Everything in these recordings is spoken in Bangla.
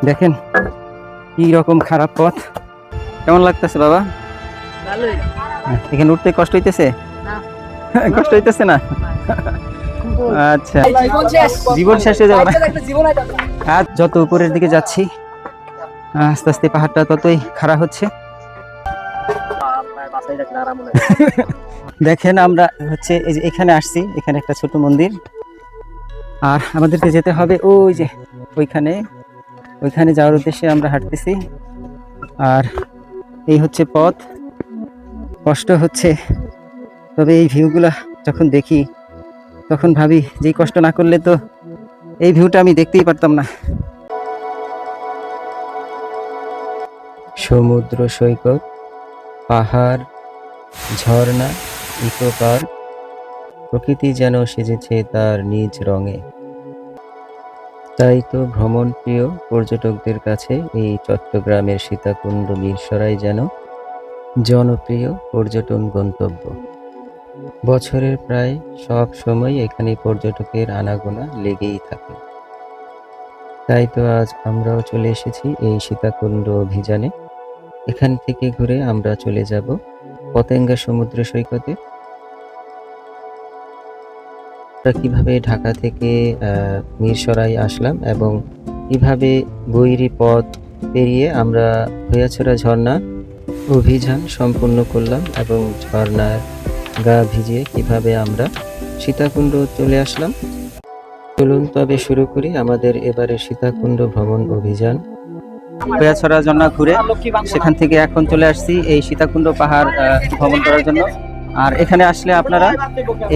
দেখেন কি রকম খারাপ পথ। কেমন লাগতেছে বাবা? এখানে উঠতে কষ্ট হইতেছে? কষ্ট হইতেছে না? আচ্ছা, জীবন শেষ হয়ে যাবে না। আজ যত উপরের দিকে যাচ্ছি আস্তে আস্তে পাহাড়টা ততই খারাপ হচ্ছে। দেখেন আমরা হচ্ছে এই যে এখানে আসছি, এখানে একটা ছোট মন্দির, আর আমাদেরকে যেতে হবে ওই যে ওইখানে যাওয়ার উদ্দেশ্যে আমরা হাঁটতেছি। আর এই হচ্ছে পথ, কষ্ট হচ্ছে, তবে এই ভিউগুলা যখন দেখি তখন ভাবি যে কষ্ট না করলে তো এই ভিউটা আমি দেখতেই পারতাম না। সমুদ্র সৈকত, পাহাড়, ঝর্ণা, ইকো পার্ক, প্রকৃতি যেন সেজেছে তার নিজ রঙে। তাই তো ভ্রমণ প্রিয় পর্যটকদের কাছে এই চট্টগ্রামের সীতাকুণ্ড মিরসরাই যেন জনপ্রিয় পর্যটন গন্তব্য। বছরের প্রায় সব সময় এখানে পর্যটকের আনাগোনা লেগেই থাকে। তাই তো আজ আমরাও চলে এসেছি এই সীতাকুণ্ড অভিযানে। এখান থেকে ঘুরে আমরা চলে যাব পতেঙ্গা সমুদ্র সৈকতে। আমরা কিভাবে ঢাকা থেকে মিরসরাই আসলাম এবং কিভাবে বৈরী পথ পেরিয়ে আমরা ভৈয়াছড়া ঝর্ণা অভিযান সম্পূর্ণ করলাম এবং ঝর্ণার গা ভিজিয়ে কিভাবে আমরা সীতাকুণ্ড চলে আসলাম। চলুন তবে শুরু করি আমাদের এবারে সীতাকুণ্ড ভ্রমণ অভিযান। ভৈয়াছড়া ঝর্ণা ঘুরে সেখান থেকে এখন চলে আসছি এই সীতাকুণ্ড পাহাড় ভ্রমণ করার জন্য। আর এখানে আসলে আপনারা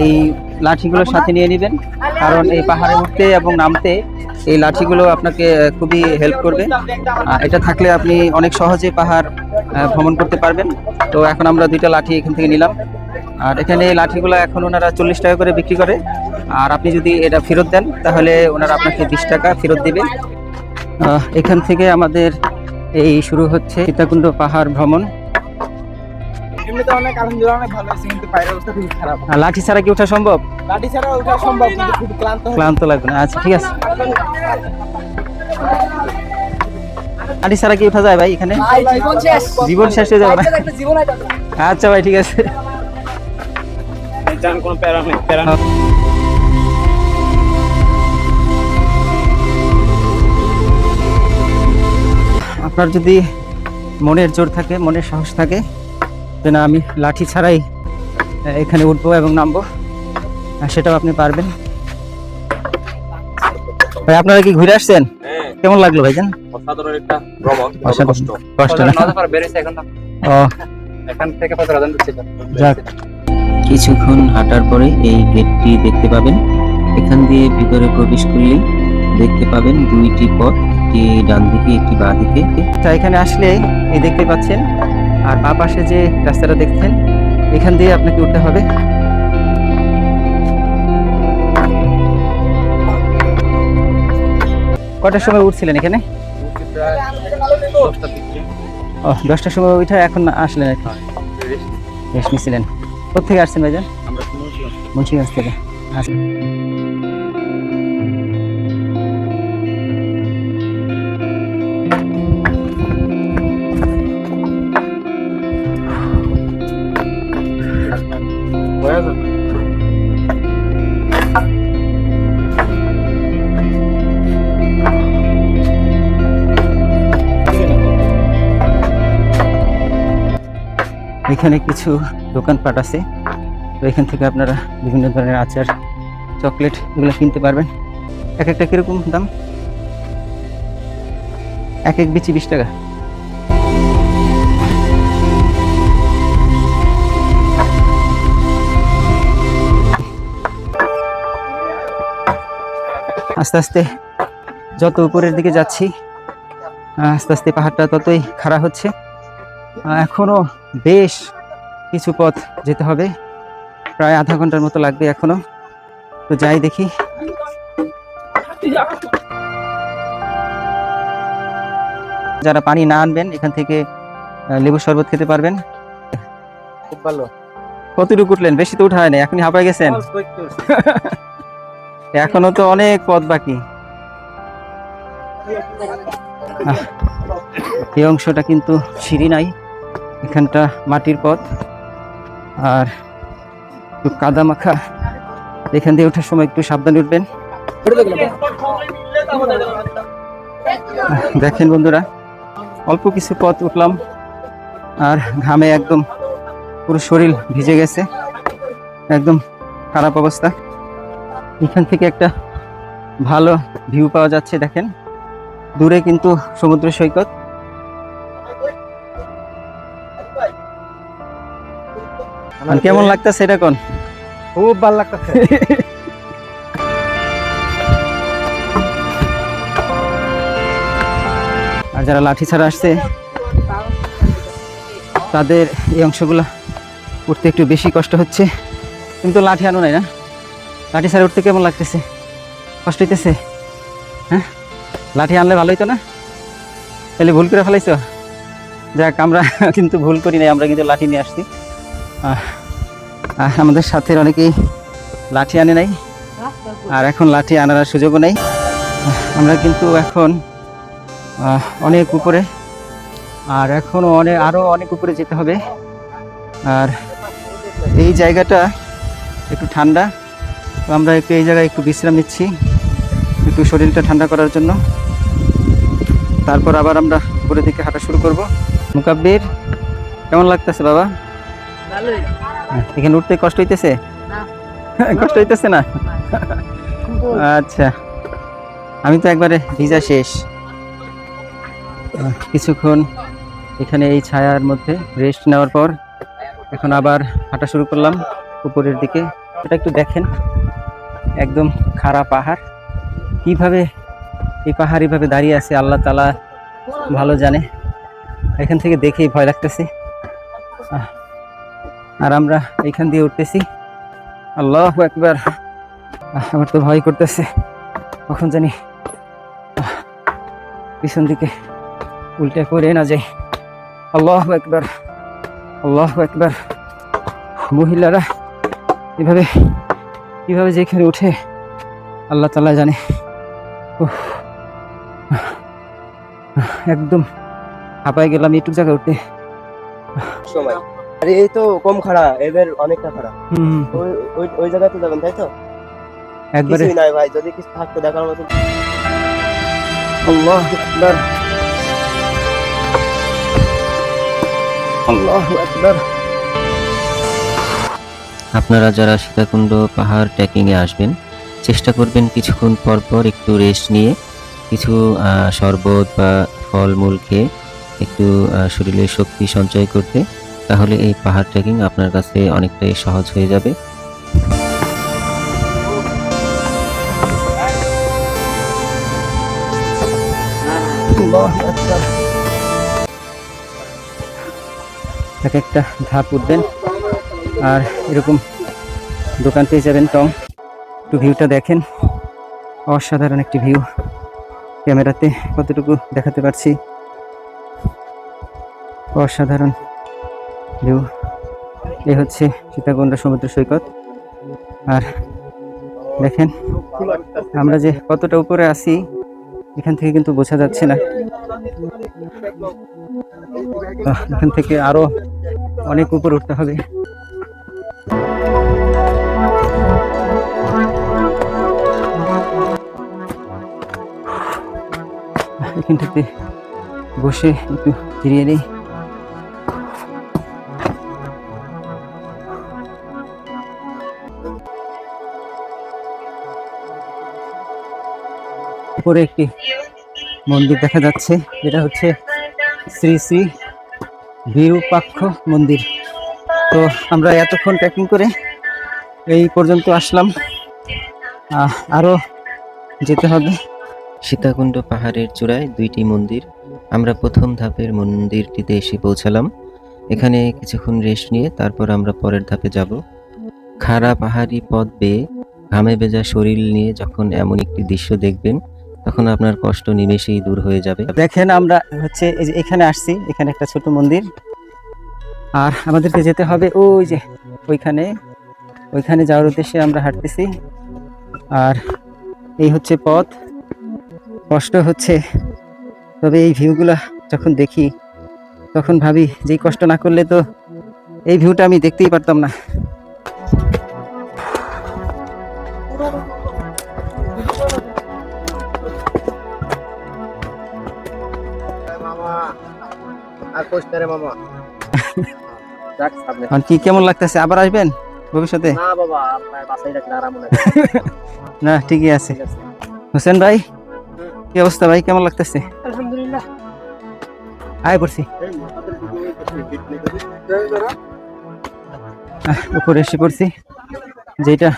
এই লাঠিগুলো সাথে নিয়ে নেবেন, কারণ এই পাহাড়ে উঠতে এবং নামতে এই লাঠিগুলো আপনাকে খুবই হেল্প করবে। এটা থাকলে আপনি অনেক সহজে পাহাড় ভ্রমণ করতে পারবেন। তো এখন আমরা দুইটা লাঠি এখান থেকে নিলাম, আর এখানে এই লাঠিগুলো এখন ওনারা 40 টাকা করে বিক্রি করে। আর আপনি যদি এটা ফেরত দেন তাহলে ওনারা আপনাকে 20 টাকা ফেরত দেবে। এখান থেকে আমাদের এই শুরু হচ্ছে সীতাকুণ্ড পাহাড় ভ্রমণ। লাঠি ছাড়া কি ওঠা সম্ভব? লাঠি ছাড়া ওঠা সম্ভব, কিন্তু খুব ক্লান্ত লাগবে না। আচ্ছা ঠিক আছে, লাঠি ছাড়া কি ওঠা যায় ভাই? এখানে জীবন শেষ হয়ে যাবে না? আচ্ছা ভাই ঠিক আছে। আপনার যদি মনের জোর থাকে, মনের সাহস থাকে যে না আমি লাঠি ছাড়াই এখানে উঠবো এবং নামবো, সেটাও আপনি পারবেন। ভাই আপনারা কি ঘুরে আসছেন? কেমন লাগলো ভাইজান? অসাধারণ একটা ভ্রমণ। কষ্ট না? যাক, কিছুক্ষণ হাঁটার পরে এই গেটটি দেখতে পাবেন। এখান দিয়ে ভিতরে প্রবেশ করলেই দেখতে পাবেন দুইটি পথ, একটি ডান দিকে একটি বাঁ দিকে। এখানে আসলে এই দেখতে পাচ্ছেন, আর বাঁ পাশে যে রাস্তাটা দেখছেন এখান দিয়ে আপনাকে উঠতে হবে। কটার সময় উঠছিলেন এখানে? 10টার সময় উঠে এখন আসলেন আর কি, রেস্ট নিছিলেন। কোথেকে আসছেন ভাইজান? মুন্সিগঞ্জ থেকে। আচ্ছা, এখানে কিছু দোকানপাট আছে, তো এখান থেকে আপনারা বিভিন্ন ধরনের আচার, চকলেট এগুলো কিনতে পারবেন। এক একটা কিরকম দাম? এক বিচি 20 টাকা। আস্তে আস্তে যত উপরের দিকে যাচ্ছি আস্তে আস্তে পাহাড়টা ততই খাড়া হচ্ছে। এখনো বেশ কিছু পথ যেতে হবে, প্রায় আধা ঘন্টার মতো লাগবে এখনো। তো যাই দেখি। যারা পানি না আনবেন এখান থেকে লেবুর শরবত খেতে পারবেন। খুব ভালো। কতটুকু উঠলেন? বেশি তো উঠা হয় না, এখনই হাঁপায় গেছেন? এখনো তো অনেক পথ বাকি। এই অংশটা কিন্তু সিঁড়ি নাই, এখানটা মাটির পথ আর একটু কাদা মাখা। এখান দিয়ে ওঠার সময় একটু সাবধানে উঠবেন। দেখেন বন্ধুরা, অল্প কিছু পথ উঠলাম আর ঘামে একদম পুরো শরীর ভিজে গেছে, একদম খারাপ অবস্থা। এখান থেকে একটা ভালো ভিউ পাওয়া যাচ্ছে, দেখেন দূরে কিন্তু সমুদ্র সৈকত। কেমন লাগতেছে এটা কোন? খুব ভালো লাগতেছে। আর যারা লাঠি ছাড়া আসছে তাদের এই অংশগুলো উঠতে একটু বেশি কষ্ট হচ্ছে। কিন্তু লাঠি আনো নাই না, লাঠি ছাড়া উঠতে কেমন লাগতেছে? কষ্ট হইতেছে? হ্যাঁ, লাঠি আনলে ভালো হইতো না? তাহলে ভুল করে ফেলাইছো। যাক, আমরা কিন্তু ভুল করি নাই, আমরা কিন্তু লাঠি নিয়ে আসছি। আমাদের সাথে অনেকেই লাঠি আনে নাই, আর এখন লাঠি আনার সুযোগও নেই। আমরা কিন্তু এখন অনেক উপরে, আর এখনও আরও অনেক উপরে যেতে হবে। আর এই জায়গাটা একটু ঠান্ডা, তো আমরা একটু এই জায়গায় একটু বিশ্রাম নিচ্ছি, একটু শরীরটা ঠান্ডা করার জন্য। তারপর আবার আমরা উপরের দিকে হাঁটা শুরু করব। মুকাব্বির, কেমন লাগতেছে বাবা? এখানে উঠতে কষ্ট হইতেছে? কষ্ট হইতেছে না? আচ্ছা, আমি তো একবারে ভিজা শেষ। কিছুক্ষণ এখানে এই ছায়ার মধ্যে রেস্ট নেওয়ার পর এখন আবার হাঁটা শুরু করলাম উপরের দিকে। এটা একটু দেখেন, একদম খাড়া পাহাড়। কিভাবে এই পাহাড় এইভাবে দাঁড়িয়ে আছে আল্লাহ তাআলা ভালো জানে। এখান থেকে দেখেই ভয় লাগতেছে। আর আমরা এখান দিয়ে উঠতেছি। আল্লাহু আকবার। আমার তো ভয় করতেছে, কখন জানি পিছন দিকে উল্টা করে না যাই। আল্লাহু আকবার, আল্লাহু আকবার। মহিলারা এভাবে কিভাবে যেখানে উঠে আল্লাহ তাআলা জানে। একদম হাঁপায় গেলাম এইটুক জায়গায় উঠতে সময়। আরে এই তো কম খাড়া, এবার অনেকটা খাড়া। ওই জায়গাতে যাবেন তাই তো? একবারে কিছুই নাই ভাই, যদি কিছু থাকতো দেখার মতো। আল্লাহু আকবার, আল্লাহু আকবার। আপনারা যারা সীতাকুণ্ড পাহাড় ট্রেকিংয়ে আসবেন, চেষ্টা করবেন কিছুক্ষণ পর পর একটু রেস্ট নিয়ে কিছু শরবত বা ফলমূল খেয়ে একটু শরীরে শক্তি সঞ্চয় করতে। তাহলে এই পাহাড় ট্রেকিং আপনার কাছে অনেকটাই সহজ হয়ে যাবে। এক একটা ধাপ উঠবেন আর এরকম দোকান পেয়ে যাবেন টং। একটু ভিউটা দেখেন, অসাধারণ একটি ভিউ। ক্যামেরাতে কতটুকু দেখাতে পারছি, অসাধারণ ভিউ। এই হচ্ছে সীতাকুণ্ড সমুদ্র সৈকত। আর দেখেন আমরা যে কতটা উপরে আছি এখান থেকে কিন্তু বোঝা যাচ্ছে না। এখান থেকে আরো অনেক উপরে উঠতে হবে। এখানটাতে বসে একটু ফিরিয়ে নেই। উপরে একটি মন্দির দেখা যাচ্ছে, এটা হচ্ছে শ্রী শ্রী বিরূপাক্ষ মন্দির। তো আমরা এতক্ষণ ট্রেকিং করে এই পর্যন্ত আসলাম, আরো যেতে হবে। সীতাকুণ্ড পাহাড়ের চূড়ায় দুইটি মন্দির। আমরা প্রথম ধাপের মন্দিরটিতে এসে পৌঁছালাম। এখানে কিছুক্ষণ রেস্ট নিয়ে তারপর আমরা পরের ধাপে যাব। খাড়া পাহাড়ি পথ বেয়ে ঘামে ভেজা শরীর নিয়ে যখন এমন একটি দৃশ্য দেখবেন, তখন আপনার কষ্ট নিমেষেই দূর হয়ে যাবে। দেখেন আমরা হচ্ছে এই যে এখানে আসছি, এখানে একটা ছোট মন্দির, আর আমাদেরকে যেতে হবে ওই যে ওইখানে যাওয়ার উদ্দেশ্যে আমরা হাঁটতেছি। আর এই হচ্ছে পথ, কষ্ট হচ্ছে তবে এই ভিউগুলা যখন দেখি তখন ভাবি যে কষ্ট না করলে তো এই ভিউটা আমি দেখতেই পারতাম না। আর কি কেমন লাগতেছে? আবার আসবেন ভবিষ্যতে? না, ঠিকই আছে। হোসেন ভাই, কি অবস্থা ভাই? কেমন লাগতেছে? আলহামদুলিল্লাহ। আয় পড়ছি, উপরে এসে পড়ছি, যেটা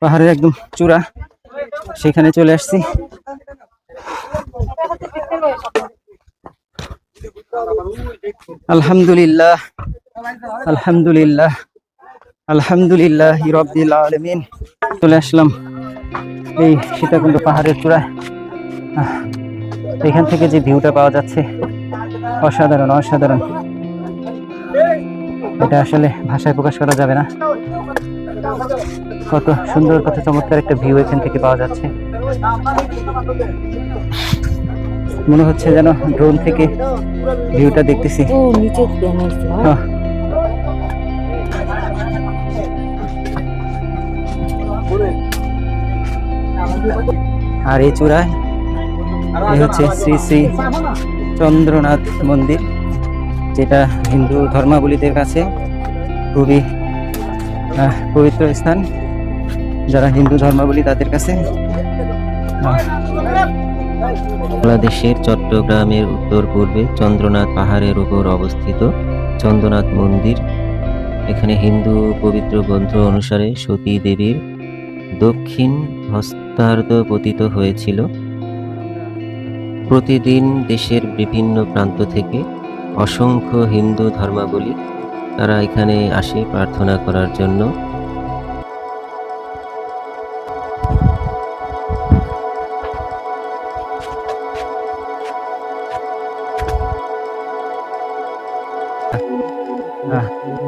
পাহাড়ের একদম চূড়া, সেখানে চলে আসছি। আলহামদুলিল্লাহ, আলহামদুলিল্লাহ, আলহামদুলিল্লাহ রাব্বিল আলামিন। চলে আসলাম এই সীতাকুণ্ড পাহাড়ের চূড়ায়। এখান থেকে যে ভিউটা পাওয়া যাচ্ছে অসাধারণ, অসাধারণ। এটা আসলে ভাষায় প্রকাশ করা যাবে না, কত সুন্দর, কত চমৎকার একটা ভিউ এখান থেকে পাওয়া যাচ্ছে। মনে হচ্ছে যেন ড্রোন থেকে ভিউটা দেখতেছি। আর এই চূড়ায় এই হচ্ছে শ্রী শ্রী চন্দ্রনাথ মন্দির, যেটা হিন্দু ধর্মাবলম্বীদের কাছে খুবই পবিত্র স্থান। যারা হিন্দু ধর্মাবলম্বী তাদের কাছে বাংলাদেশের চট্টগ্রামের উত্তর পূর্বে চন্দ্রনাথ পাহাড়ের উপর অবস্থিত চন্দ্রনাথ মন্দির। এখানে হিন্দু পবিত্র গ্রন্থ অনুসারে সতী দেবীর দক্ষিণ হস্তার্ধ পতিত হয়েছিল। প্রতিদিন দেশের বিভিন্ন প্রান্ত থেকে অসংখ্য হিন্দু ধর্মাবলম্বী তারা এখানে আসে প্রার্থনা করার জন্য।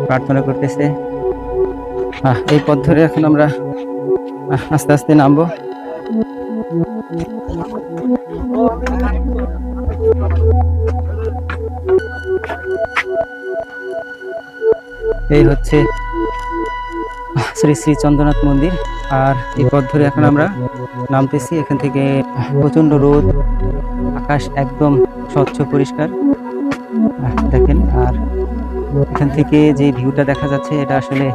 প্রার্থনা করতেছে। এই পথ ধরে এখন আমরা আস্তে আস্তে নামবো। এই হচ্ছে শ্রী শ্রী চন্দ্রনাথ মন্দির। আর এই পথ ধরে এখন আমরা নামতেছি। এখান থেকে প্রচন্ড রোদ, আকাশ একদম স্বচ্ছ পরিষ্কার দেখেন। আর এখান থেকে যে ভিউটা দেখা যাচ্ছে এটা আসলে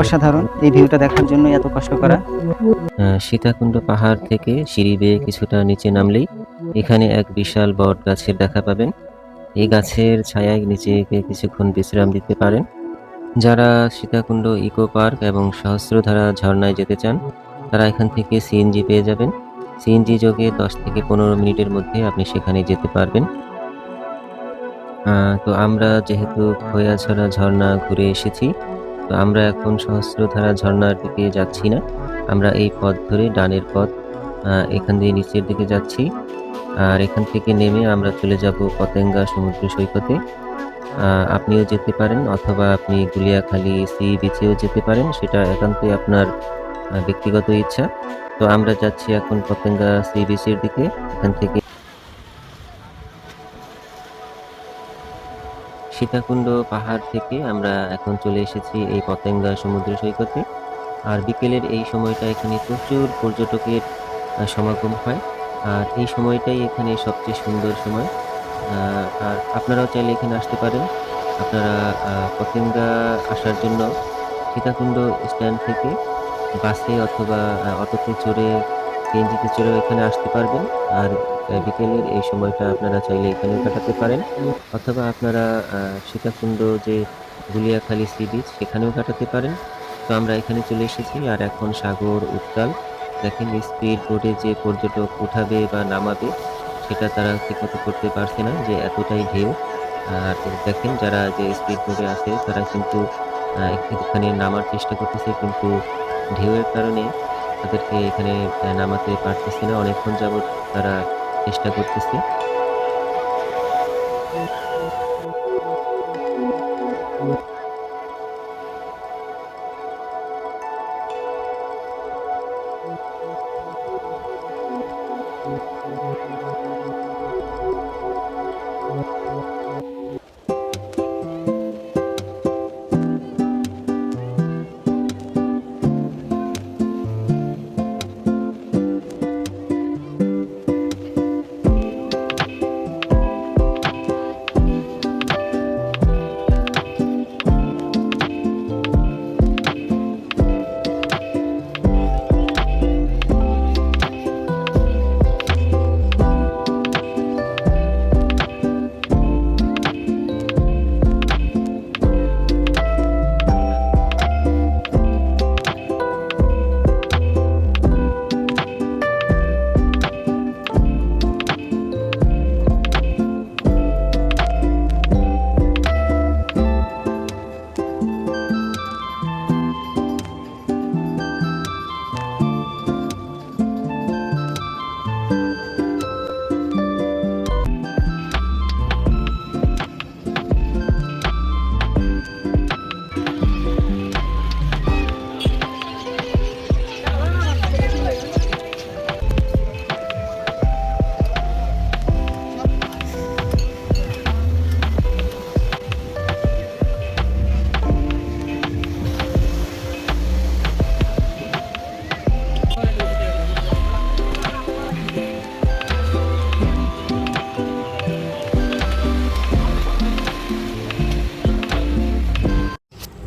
অসাধারণ। এই ভিউটা দেখার জন্য এত কষ্ট করা। সীতাকুণ্ড পাহাড় থেকে সিঁড়ি বেয়ে কিছুটা নিচে নামলেই এখানে এক বিশাল বট গাছের দেখা পাবেন। এই গাছের ছায়ায় নিচে কিছুক্ষণ বিশ্রাম দিতে পারেন। যারা সীতাকুণ্ড ইকো পার্ক এবং সহস্রধারা ঝর্ণায় যেতে চান তারা এখান থেকে সিএনজি পেয়ে যাবেন। সিএনজি যোগে 10 থেকে 15 মিনিটের মধ্যে আপনি সেখানে যেতে পারবেন। তো আমরা যেহেতু খৈয়াছড়া ঝর্ণা ঘুরে এসেছি, তো আমরা এখন সহস্রধারা ঝর্ণার দিকে যাচ্ছি না। আমরা এই পথ ধরে ডানের পথ এখান দিয়ে নিচের দিকে যাচ্ছি। আর এখান থেকে নেমে আমরা চলে যাব পতেঙ্গা সমুদ্র সৈকতে। আপনিও যেতে পারেন অথবা আপনি গুলিয়াখালী সি বিচেও যেতে পারেন, সেটা একান্তই আপনার ব্যক্তিগত ইচ্ছা। তো আমরা যাচ্ছি এখন পতেঙ্গা সি বিচের দিকে। এখান থেকে সীতাকুণ্ড পাহাড় থেকে আমরা এখন চলে এসেছি এই পতেঙ্গা সমুদ্র সৈকতে। আর বিকেলের এই সময়টা এখানে প্রচুর পর্যটকের সমাগম হয়। আর এই সময়টাই এখানে সবচেয়ে সুন্দর সময়। আর আপনারাও চাইলে এখানে আসতে পারেন। আপনারা পতেঙ্গা আসার জন্য সীতাকুণ্ড স্ট্যান্ড থেকে বাসে অথবা অটোতে চড়ে, সিএনজিতে চড়েও এখানে আসতে পারবেন। আর বিকেলের এই সময়টা আপনারা চাইলে এখানেও কাটাতে পারেন, অথবা আপনারা সীতাকুণ্ড যে গুলিয়াখালী সি বিচ সেখানেও কাটাতে পারেন। তো আমরা এখানে চলে এসেছি। আর এখন সাগর উত্তাল। দেখেন স্পিড বোটে যে পর্যটক উঠাবে বা নামাবে সেটা তারা ঠিকমতো করতে পারছে না, যে এতটাই ঢেউ। আর দেখেন যারা যে স্পিড বোটে আছে তারা কিন্তু এখানে নামার চেষ্টা করতেছে, কিন্তু ঢেউয়ের কারণে তাদেরকে এখানে নামাতে পারতেছে না। অনেকক্ষণ যাবৎ তারা চেষ্টা করতেছে।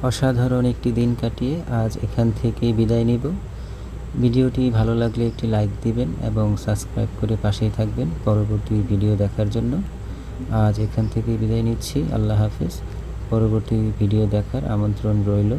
অসাধারণ একটি দিন কাটিয়ে আজ এখান থেকে বিদায় নিব। ভিডিওটি ভালো লাগলে একটি লাইক দিবেন এবং সাবস্ক্রাইব করে পাশেই থাকবেন পরবর্তী ভিডিও দেখার জন্য। আজ এখান থেকে বিদায় নিচ্ছি। আল্লাহ হাফেজ। পরবর্তী ভিডিও দেখার আমন্ত্রণ রইল।